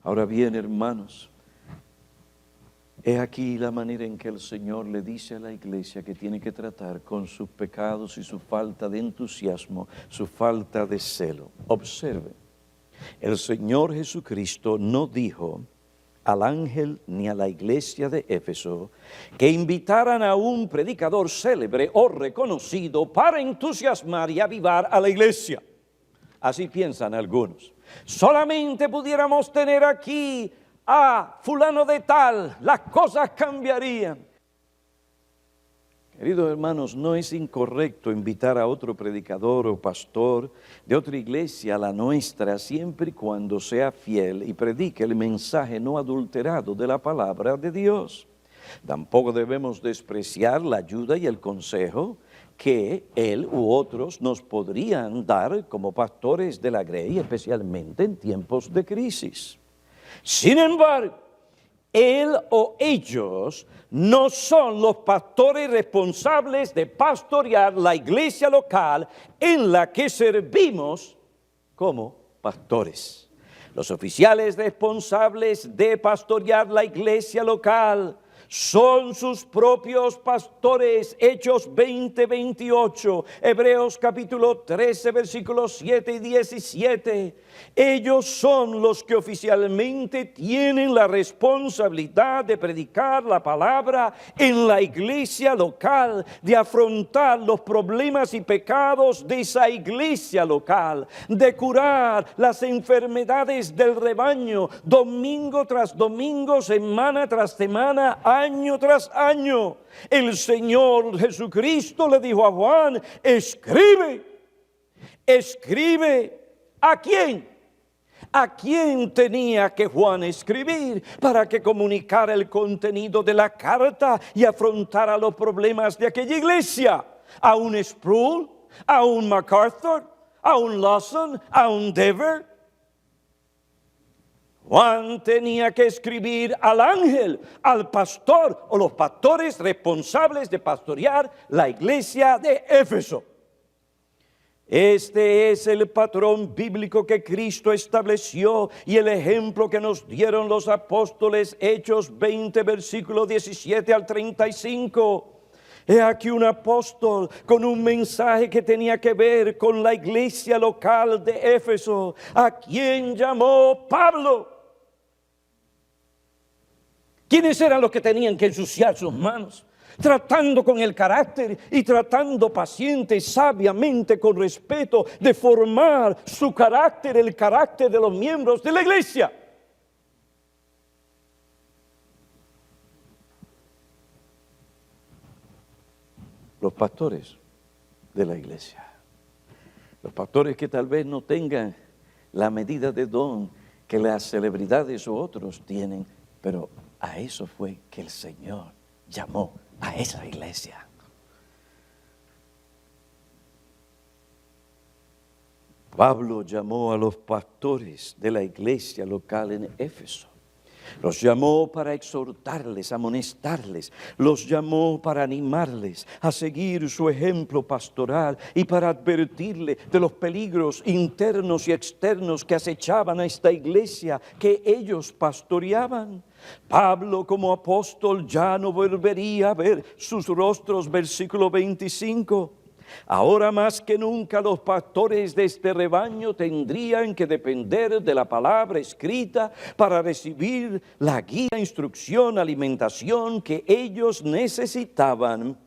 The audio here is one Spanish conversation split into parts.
Ahora bien, hermanos, he aquí la manera en que el Señor le dice a la iglesia que tiene que tratar con sus pecados y su falta de entusiasmo, su falta de celo. Observe, el Señor Jesucristo no dijo al ángel ni a la iglesia de Éfeso que invitaran a un predicador célebre o reconocido para entusiasmar y avivar a la iglesia. Así piensan algunos. Solamente pudiéramos tener aquí a fulano de tal, las cosas cambiarían. Queridos hermanos, no es incorrecto invitar a otro predicador o pastor de otra iglesia a la nuestra, siempre y cuando sea fiel y predique el mensaje no adulterado de la palabra de Dios. Tampoco debemos despreciar la ayuda y el consejo que él u otros nos podrían dar como pastores de la grey, especialmente en tiempos de crisis. Sin embargo, él o ellos no son los pastores responsables de pastorear la iglesia local en la que servimos como pastores. Los oficiales responsables de pastorear la iglesia local son sus propios pastores. Hechos 20:28, Hebreos capítulo 13, versículos 7 y 17. Ellos son los que oficialmente tienen la responsabilidad de predicar la palabra en la iglesia local, de afrontar los problemas y pecados de esa iglesia local, de curar las enfermedades del rebaño, domingo tras domingo, semana tras semana, año tras año. El Señor Jesucristo le dijo a Juan: escribe. ¿A quién? ¿A quién tenía que Juan escribir para que comunicara el contenido de la carta y afrontara los problemas de aquella iglesia? ¿A un Sproul? ¿A un MacArthur? ¿A un Lawson? ¿A un Dever? Juan tenía que escribir al ángel, al pastor o los pastores responsables de pastorear la iglesia de Éfeso. Este es el patrón bíblico que Cristo estableció y el ejemplo que nos dieron los apóstoles. Hechos 20, versículo 17 al 35. He aquí un apóstol con un mensaje que tenía que ver con la iglesia local de Éfeso, a quien llamó Pablo. ¿Quiénes eran los que tenían que ensuciar sus manos? Tratando con el carácter y tratando paciente y sabiamente, con respeto, de formar su carácter, el carácter de los miembros de la iglesia. Los pastores de la iglesia. Los pastores que tal vez no tengan la medida de don que las celebridades u otros tienen, pero a eso fue que el Señor llamó a esa iglesia. Pablo llamó a los pastores de la iglesia local en Éfeso. Los llamó para exhortarles, amonestarles. Los llamó para animarles a seguir su ejemplo pastoral y para advertirle de los peligros internos y externos que acechaban a esta iglesia que ellos pastoreaban. Pablo, como apóstol, ya no volvería a ver sus rostros, versículo 25. Ahora más que nunca los pastores de este rebaño tendrían que depender de la palabra escrita para recibir la guía, instrucción, alimentación que ellos necesitaban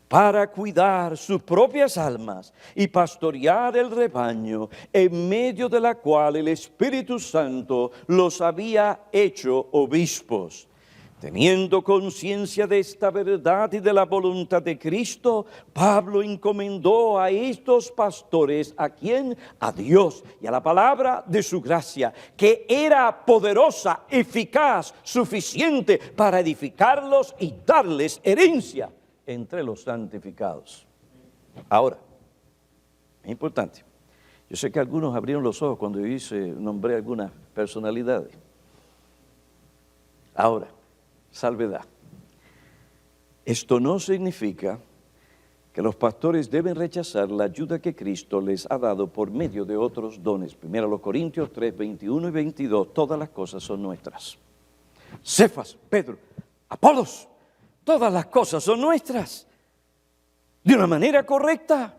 para cuidar sus propias almas y pastorear el rebaño en medio de la cual el Espíritu Santo los había hecho obispos. Teniendo conciencia de esta verdad y de la voluntad de Cristo, Pablo encomendó a estos pastores, ¿a quién? A Dios y a la palabra de su gracia, que era poderosa, eficaz, suficiente para edificarlos y darles herencia entre los santificados. Ahora, es importante. Yo sé que algunos abrieron los ojos cuando yo nombré algunas personalidades. Ahora, salvedad. Esto no significa que los pastores deben rechazar la ayuda que Cristo les ha dado por medio de otros dones. 1 Corintios 3, 21 y 22, todas las cosas son nuestras. Cefas, Pedro, Apolos, todas las cosas son nuestras, de una manera correcta.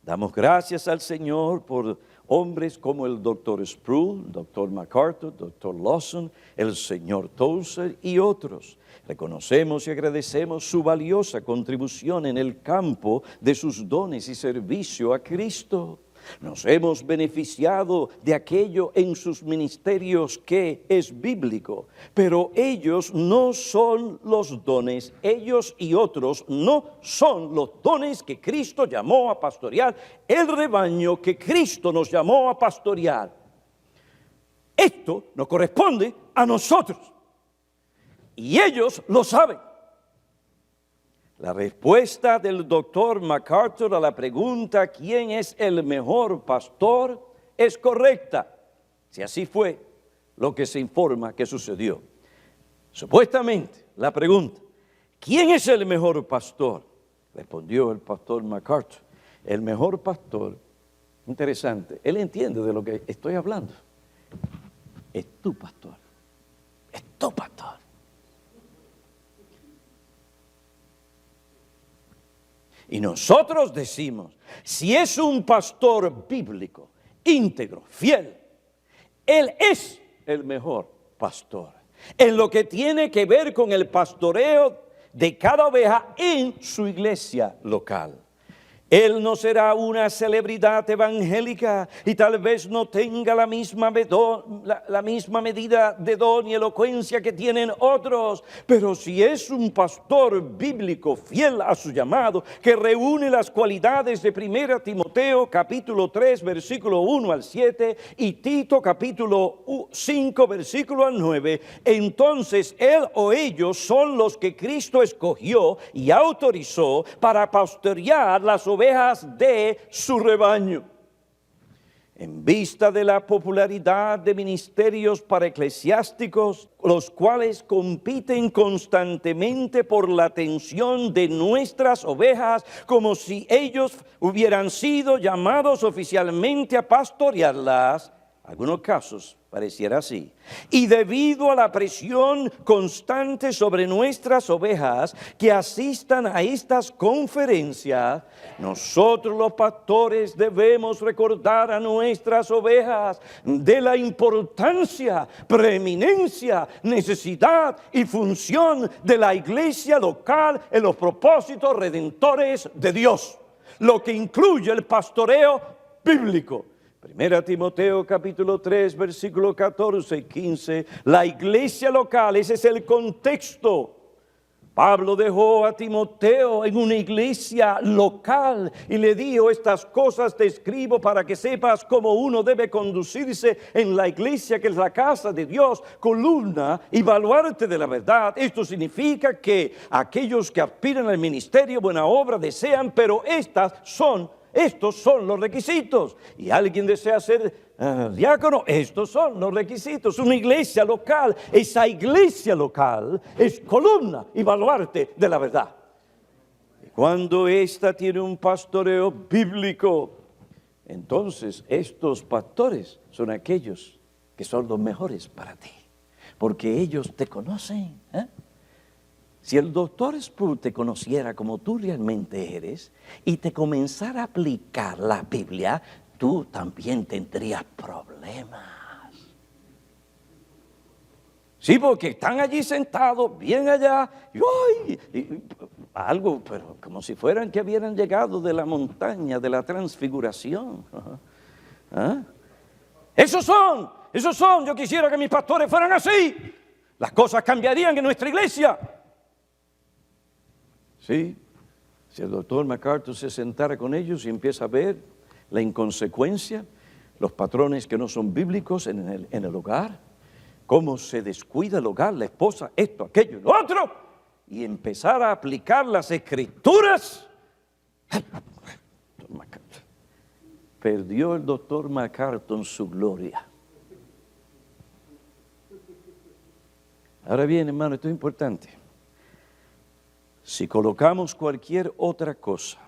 Damos gracias al Señor por hombres como el Dr. Sproul, el Dr. MacArthur, el Dr. Lawson, el Sr. Tozer y otros. Reconocemos y agradecemos su valiosa contribución en el campo de sus dones y servicio a Cristo. Nos hemos beneficiado de aquello en sus ministerios que es bíblico, pero ellos no son los dones, ellos y otros no son los dones que Cristo llamó a pastorear, el rebaño que Cristo nos llamó a pastorear. Esto nos corresponde a nosotros y ellos lo saben. La respuesta del doctor MacArthur a la pregunta ¿quién es el mejor pastor? Es correcta, si así fue lo que se informa que sucedió. Supuestamente, la pregunta ¿quién es el mejor pastor? Respondió el pastor MacArthur, el mejor pastor, interesante, él entiende de lo que estoy hablando, es tu pastor, es tu pastor. Y nosotros decimos, si es un pastor bíblico, íntegro, fiel, él es el mejor pastor. En lo que tiene que ver con el pastoreo de cada oveja en su iglesia local. Él no será una celebridad evangélica y tal vez no tenga la misma medida de don y elocuencia que tienen otros, pero si es un pastor bíblico fiel a su llamado, que reúne las cualidades de 1 Timoteo capítulo 3 versículo 1 al 7 y Tito capítulo 5 versículo 9, entonces él o ellos son los que Cristo escogió y autorizó para pastorear las ovejas de su rebaño. En vista de la popularidad de ministerios para eclesiásticos, los cuales compiten constantemente por la atención de nuestras ovejas, como si ellos hubieran sido llamados oficialmente a pastorearlas, en algunos casos pareciera así. Y debido a la presión constante sobre nuestras ovejas que asistan a estas conferencias, nosotros los pastores debemos recordar a nuestras ovejas de la importancia, preeminencia, necesidad y función de la iglesia local en los propósitos redentores de Dios, lo que incluye el pastoreo bíblico. 1 Timoteo capítulo 3 versículo 14 y 15, la iglesia local, ese es el contexto. Pablo dejó a Timoteo en una iglesia local y le dijo, estas cosas te escribo para que sepas cómo uno debe conducirse en la iglesia que es la casa de Dios, columna y baluarte de la verdad. Esto significa que aquellos que aspiran al ministerio, buena obra desean, pero estos son los requisitos. Y alguien desea ser diácono, estos son los requisitos. Una iglesia local, esa iglesia local es columna y baluarte de la verdad. Y cuando ésta tiene un pastoreo bíblico, entonces estos pastores son aquellos que son los mejores para ti, porque ellos te conocen. Si el doctor Sproul te conociera como tú realmente eres y te comenzara a aplicar la Biblia, tú también tendrías problemas. Sí, porque están allí sentados, bien allá, algo, pero como si fueran que hubieran llegado de la montaña, de la transfiguración. Esos son, yo quisiera que mis pastores fueran así. Las cosas cambiarían en nuestra iglesia. Sí, si el doctor MacArthur se sentara con ellos y empieza a ver la inconsecuencia, los patrones que no son bíblicos en el hogar, cómo se descuida el hogar, la esposa, esto, aquello y lo otro, y empezar a aplicar las escrituras. Perdió el doctor MacArthur su gloria. Ahora bien, hermano, esto es importante. Si colocamos cualquier otra cosa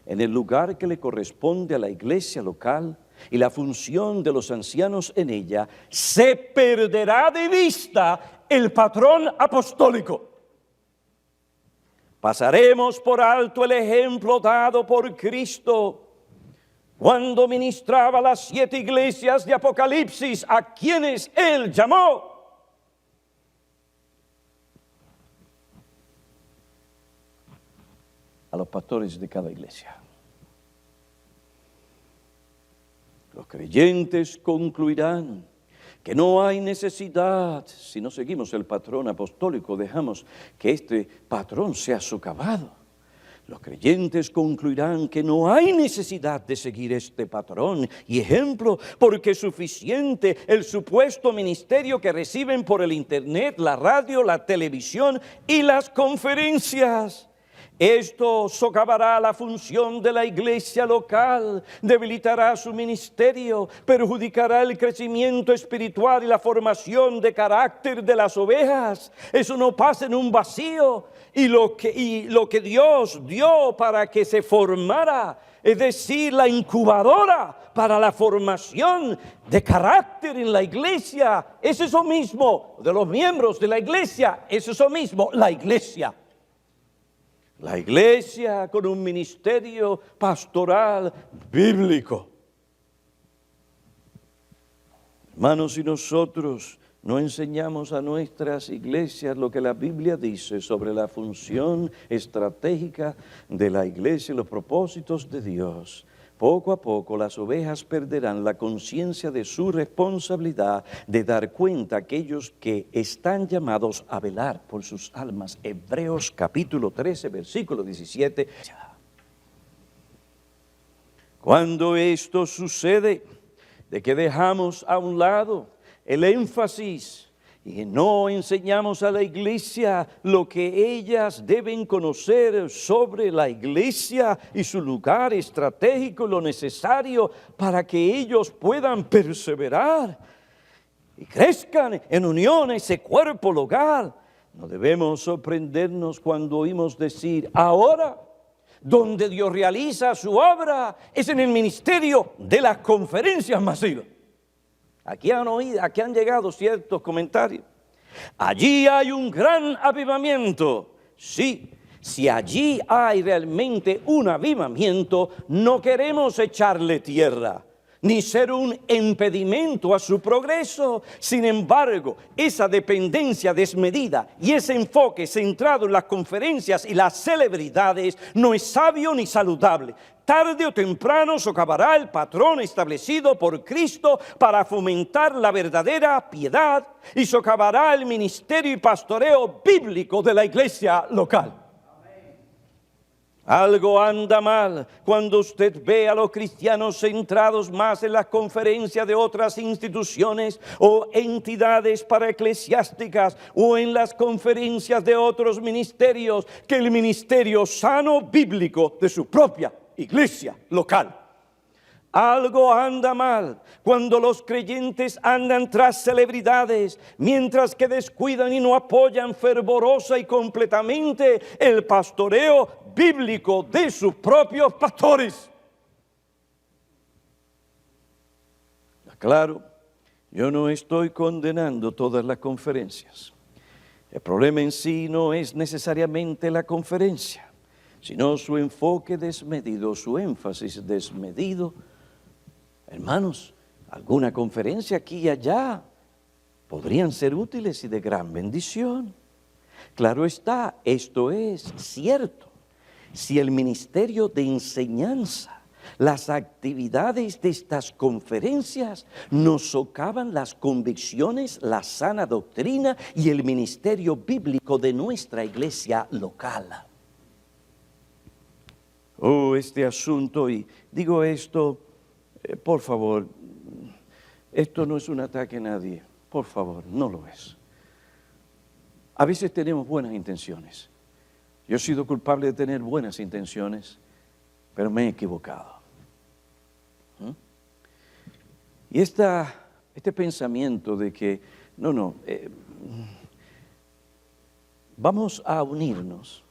en el lugar que le corresponde a la iglesia local y la función de los ancianos en ella, se perderá de vista el patrón apostólico. Pasaremos por alto el ejemplo dado por Cristo cuando ministraba las 7 iglesias de Apocalipsis, a quienes Él llamó. A los pastores de cada iglesia. Los creyentes concluirán que no hay necesidad, si no seguimos el patrón apostólico, dejamos que este patrón sea socavado. Los creyentes concluirán que no hay necesidad de seguir este patrón y ejemplo, porque es suficiente el supuesto ministerio que reciben por el internet, la radio, la televisión y las conferencias. Esto socavará la función de la iglesia local, debilitará su ministerio, perjudicará el crecimiento espiritual y la formación de carácter de las ovejas. Eso no pasa en un vacío. Y lo que Dios dio para que se formara, es decir, la incubadora para la formación de carácter en la iglesia, es eso mismo, de los miembros de la iglesia, es eso mismo, la iglesia. La iglesia con un ministerio pastoral bíblico. Hermanos, si nosotros no enseñamos a nuestras iglesias lo que la Biblia dice sobre la función estratégica de la iglesia y los propósitos de Dios, poco a poco las ovejas perderán la conciencia de su responsabilidad de dar cuenta a aquellos que están llamados a velar por sus almas. Hebreos capítulo 13, versículo 17. Cuando esto sucede, de que dejamos a un lado el énfasis y no enseñamos a la iglesia lo que ellas deben conocer sobre la iglesia y su lugar estratégico, lo necesario para que ellos puedan perseverar y crezcan en unión a ese cuerpo local. No debemos sorprendernos cuando oímos decir, ahora donde Dios realiza su obra es en el ministerio de las conferencias masivas. Aquí han llegado ciertos comentarios. Allí hay un gran avivamiento. Sí, si allí hay realmente un avivamiento, no queremos echarle tierra, ni ser un impedimento a su progreso. Sin embargo, esa dependencia desmedida y ese enfoque centrado en las conferencias y las celebridades no es sabio ni saludable. Tarde o temprano socavará el patrón establecido por Cristo para fomentar la verdadera piedad y socavará el ministerio y pastoreo bíblico de la iglesia local. Algo anda mal cuando usted ve a los cristianos centrados más en las conferencias de otras instituciones o entidades paraeclesiásticas o en las conferencias de otros ministerios que el ministerio sano bíblico de su propia iglesia local. Algo anda mal cuando los creyentes andan tras celebridades, mientras que descuidan y no apoyan fervorosa y completamente el pastoreo bíblico de sus propios pastores. Claro, yo no estoy condenando todas las conferencias. El problema en sí no es necesariamente la conferencia, sino su enfoque desmedido, su énfasis desmedido. Hermanos, alguna conferencia aquí y allá podrían ser útiles y de gran bendición. Claro está, esto es cierto. Si el ministerio de enseñanza, las actividades de estas conferencias nos socavan las convicciones, la sana doctrina y el ministerio bíblico de nuestra iglesia local. Este asunto, y digo esto, por favor, esto no es un ataque a nadie, por favor, no lo es. A veces tenemos buenas intenciones. Yo he sido culpable de tener buenas intenciones, pero me he equivocado. Y este pensamiento de que, vamos a unirnos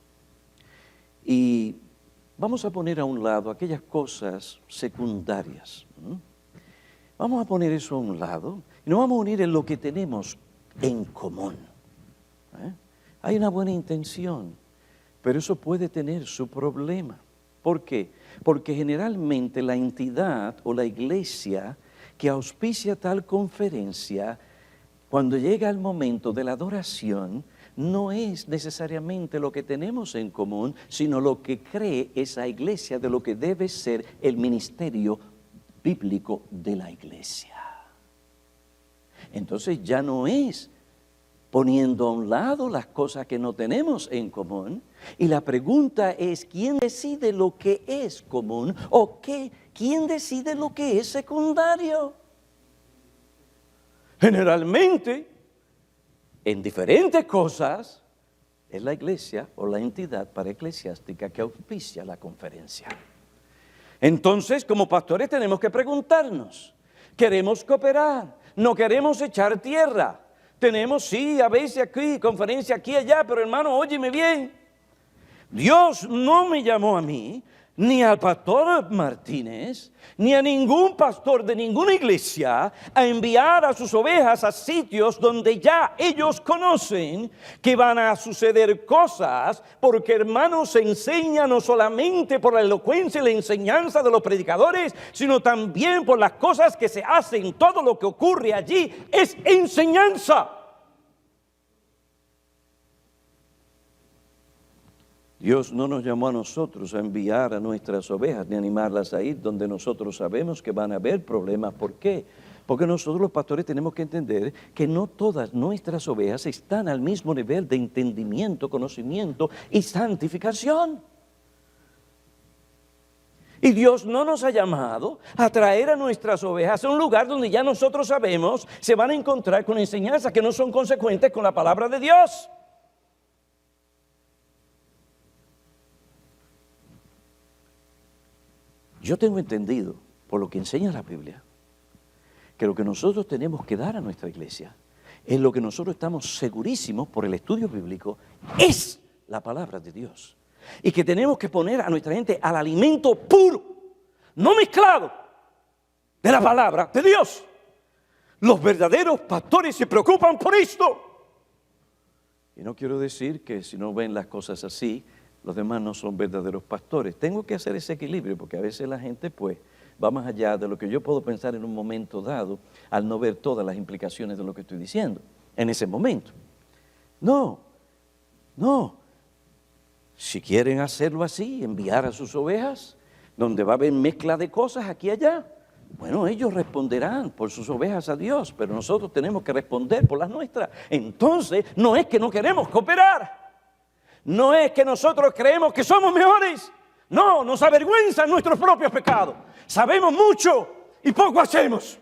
Y vamos a poner a un lado aquellas cosas secundarias. Vamos a poner eso a un lado y nos vamos a unir en lo que tenemos en común. Hay una buena intención, pero eso puede tener su problema. ¿Por qué? Porque generalmente la entidad o la iglesia que auspicia tal conferencia, cuando llega el momento de la adoración, no es necesariamente lo que tenemos en común, sino lo que cree esa iglesia de lo que debe ser el ministerio bíblico de la iglesia. Entonces ya no es poniendo a un lado las cosas que no tenemos en común, y la pregunta es, ¿quién decide lo que es común o quién decide lo que es secundario? Generalmente, en diferentes cosas, es la iglesia o la entidad paraeclesiástica que auspicia la conferencia. Entonces, como pastores tenemos que preguntarnos, ¿queremos cooperar? ¿No queremos echar tierra? Tenemos, sí, a veces aquí, conferencia aquí y allá, pero hermano, óyeme bien. Dios no me llamó a mí, ni al pastor Martínez, ni a ningún pastor de ninguna iglesia a enviar a sus ovejas a sitios donde ya ellos conocen que van a suceder cosas, porque hermanos, se enseña no solamente por la elocuencia y la enseñanza de los predicadores, sino también por las cosas que se hacen. Todo lo que ocurre allí es enseñanza. Dios no nos llamó a nosotros a enviar a nuestras ovejas ni animarlas a ir donde nosotros sabemos que van a haber problemas. ¿Por qué? Porque nosotros los pastores tenemos que entender que no todas nuestras ovejas están al mismo nivel de entendimiento, conocimiento y santificación. Y Dios no nos ha llamado a traer a nuestras ovejas a un lugar donde ya nosotros sabemos se van a encontrar con enseñanzas que no son consecuentes con la palabra de Dios. Yo tengo entendido, por lo que enseña la Biblia, que lo que nosotros tenemos que dar a nuestra iglesia es lo que nosotros estamos segurísimos por el estudio bíblico, es la palabra de Dios. Y que tenemos que poner a nuestra gente al alimento puro, no mezclado, de la palabra de Dios. Los verdaderos pastores se preocupan por esto. Y no quiero decir que si no ven las cosas así, los demás no son verdaderos pastores. Tengo que hacer ese equilibrio porque a veces la gente pues va más allá de lo que yo puedo pensar en un momento dado al no ver todas las implicaciones de lo que estoy diciendo en ese momento. No. Si quieren hacerlo así, enviar a sus ovejas, donde va a haber mezcla de cosas aquí y allá, bueno, ellos responderán por sus ovejas a Dios, pero nosotros tenemos que responder por las nuestras. Entonces, no es que no queremos cooperar. No es que nosotros creemos que somos mejores. No, nos avergüenzan nuestros propios pecados. Sabemos mucho y poco hacemos.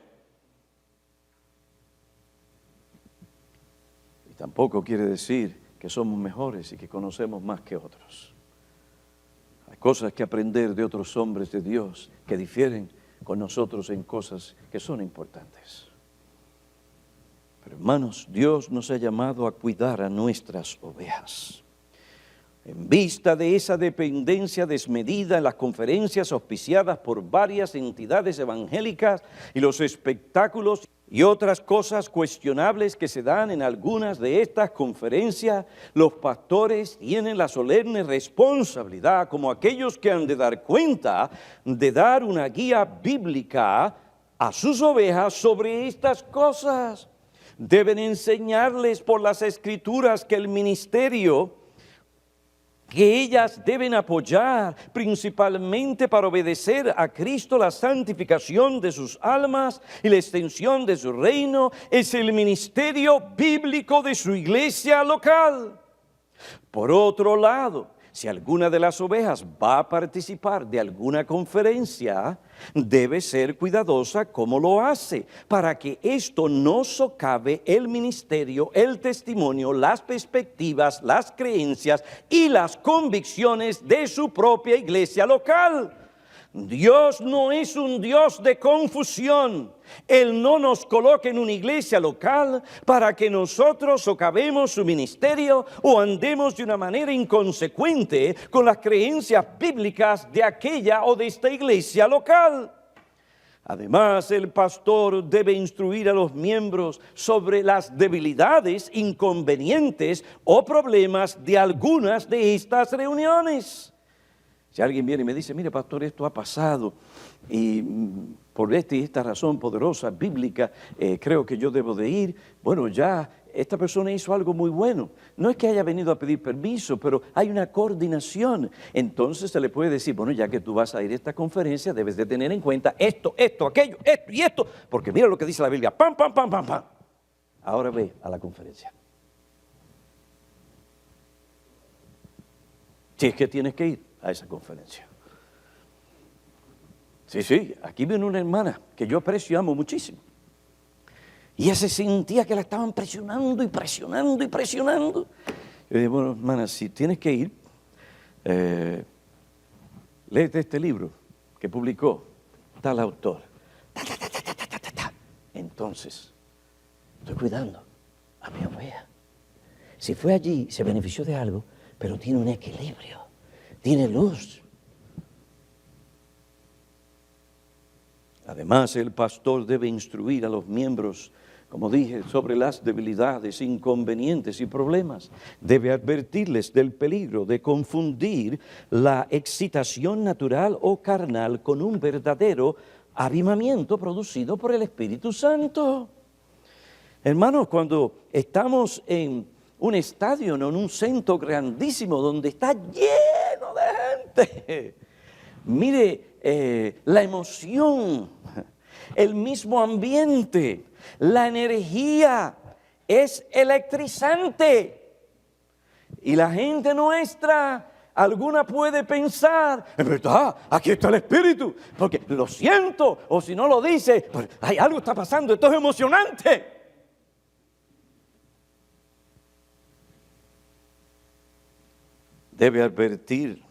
Y tampoco quiere decir que somos mejores y que conocemos más que otros. Hay cosas que aprender de otros hombres de Dios que difieren con nosotros en cosas que son importantes. Pero hermanos, Dios nos ha llamado a cuidar a nuestras ovejas. En vista de esa dependencia desmedida en las conferencias auspiciadas por varias entidades evangélicas y los espectáculos y otras cosas cuestionables que se dan en algunas de estas conferencias, los pastores tienen la solemne responsabilidad, como aquellos que han de dar cuenta, de dar una guía bíblica a sus ovejas sobre estas cosas. Deben enseñarles por las Escrituras que el ministerio que ellas deben apoyar principalmente para obedecer a Cristo, la santificación de sus almas y la extensión de su reino, es el ministerio bíblico de su iglesia local. Por otro lado, si alguna de las ovejas va a participar de alguna conferencia, debe ser cuidadosa como lo hace, para que esto no socave el ministerio, el testimonio, las perspectivas, las creencias y las convicciones de su propia iglesia local. Dios no es un Dios de confusión. Él no nos coloca en una iglesia local para que nosotros socavemos su ministerio o andemos de una manera inconsecuente con las creencias bíblicas de aquella o de esta iglesia local. Además, el pastor debe instruir a los miembros sobre las debilidades, inconvenientes o problemas de algunas de estas reuniones. Si alguien viene y me dice, mire pastor, esto ha pasado y por esta y esta razón poderosa, bíblica, creo que yo debo de ir. Bueno, ya esta persona hizo algo muy bueno. No es que haya venido a pedir permiso, pero hay una coordinación. Entonces se le puede decir, bueno, ya que tú vas a ir a esta conferencia, debes de tener en cuenta esto, aquello, esto y esto. Porque mira lo que dice la Biblia, pam, pam, pam, pam, pam. Ahora ve a la conferencia. Si es que tienes que ir a esa conferencia. Sí, aquí viene una hermana que yo aprecio y amo muchísimo. Y ella se sentía que la estaban presionando y presionando y presionando. Yo dije, bueno, hermana, si tienes que ir, léete este libro que publicó tal autor. Entonces, estoy cuidando a mi oveja. Si fue allí, se benefició de algo, pero tiene un equilibrio, tiene luz. Además, el pastor debe instruir a los miembros, como dije, sobre las debilidades, inconvenientes y problemas. Debe advertirles del peligro de confundir la excitación natural o carnal con un verdadero avivamiento producido por el Espíritu Santo. Hermanos, cuando estamos en un estadio, en un centro grandísimo donde está lleno de gente, mire, la emoción, el mismo ambiente, la energía es electrizante. Y la gente nuestra, alguna puede pensar, en verdad, aquí está el Espíritu, porque lo siento, o si no lo dice, pues hay algo está pasando, esto es emocionante. Debe advertir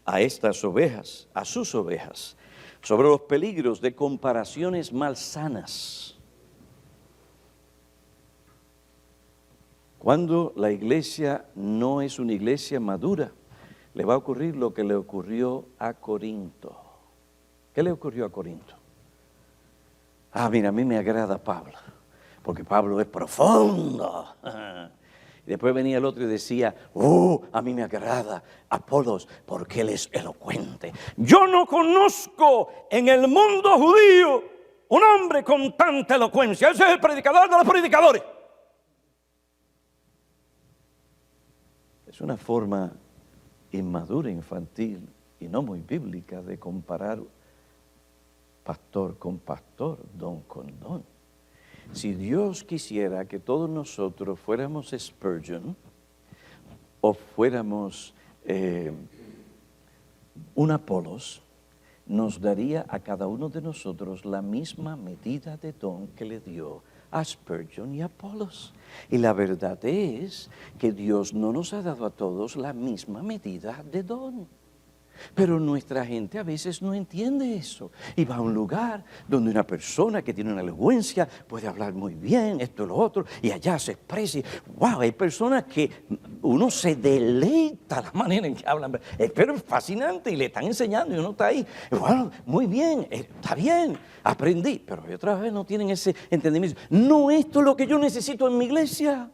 a estas ovejas, a sus ovejas, sobre los peligros de comparaciones malsanas. Cuando la iglesia no es una iglesia madura, le va a ocurrir lo que le ocurrió a Corinto. ¿Qué le ocurrió a Corinto? Mira, a mí me agrada Pablo, porque Pablo es profundo. Y después venía el otro y decía, a mí me agrada Apolos porque él es elocuente. Yo no conozco en el mundo judío un hombre con tanta elocuencia. Ese es el predicador de los predicadores. Es una forma inmadura, infantil y no muy bíblica de comparar pastor con pastor, don con don. Si Dios quisiera que todos nosotros fuéramos Spurgeon o fuéramos un Apolos, nos daría a cada uno de nosotros la misma medida de don que le dio a Spurgeon y Apolos. Y la verdad es que Dios no nos ha dado a todos la misma medida de don. Pero nuestra gente a veces no entiende eso y va a un lugar donde una persona que tiene una elocuencia puede hablar muy bien, esto y lo otro, y allá se expresa. Wow, hay personas que uno se deleita la manera en que hablan, pero es fascinante y le están enseñando y uno está ahí. Bueno, muy bien, está bien, aprendí, pero otras veces no tienen ese entendimiento. No, esto es lo que yo necesito en mi iglesia.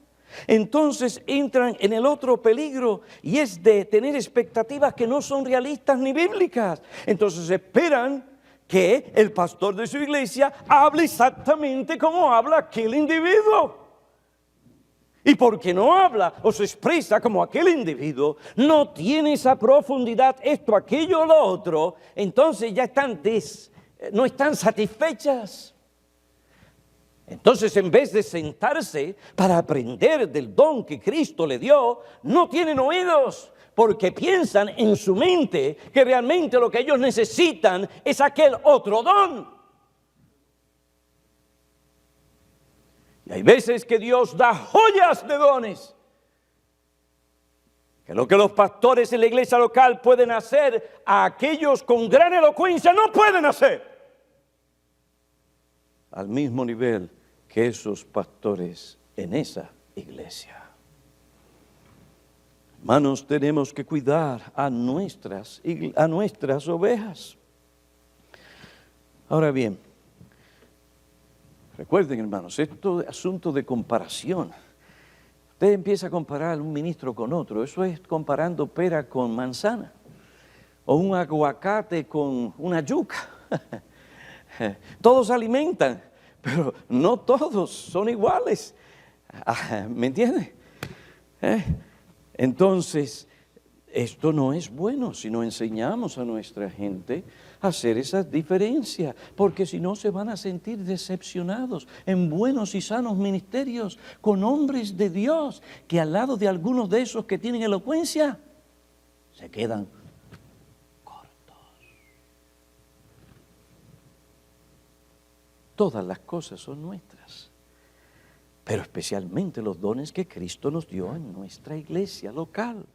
Entonces entran en el otro peligro y es de tener expectativas que no son realistas ni bíblicas. Entonces esperan que el pastor de su iglesia hable exactamente como habla aquel individuo. Y porque no habla o se expresa como aquel individuo, no tiene esa profundidad, esto, aquello o lo otro, entonces ya no están satisfechas. Entonces, en vez de sentarse para aprender del don que Cristo le dio, no tienen oídos, porque piensan en su mente que realmente lo que ellos necesitan es aquel otro don. Y hay veces que Dios da joyas de dones que lo que los pastores en la iglesia local pueden hacer, a aquellos con gran elocuencia no pueden hacer al mismo nivel que esos pastores en esa iglesia. Hermanos, tenemos que cuidar a nuestras ovejas. Ahora bien, recuerden, hermanos, esto es asunto de comparación. Usted empieza a comparar un ministro con otro, eso es comparando pera con manzana, o un aguacate con una yuca. Todos se alimentan, pero no todos son iguales. ¿Me entiende? Entonces, esto no es bueno si no enseñamos a nuestra gente a hacer esa diferencia, porque si no se van a sentir decepcionados en buenos y sanos ministerios con hombres de Dios que al lado de algunos de esos que tienen elocuencia se quedan cortos. Todas las cosas son nuestras, pero especialmente los dones que Cristo nos dio en nuestra iglesia local.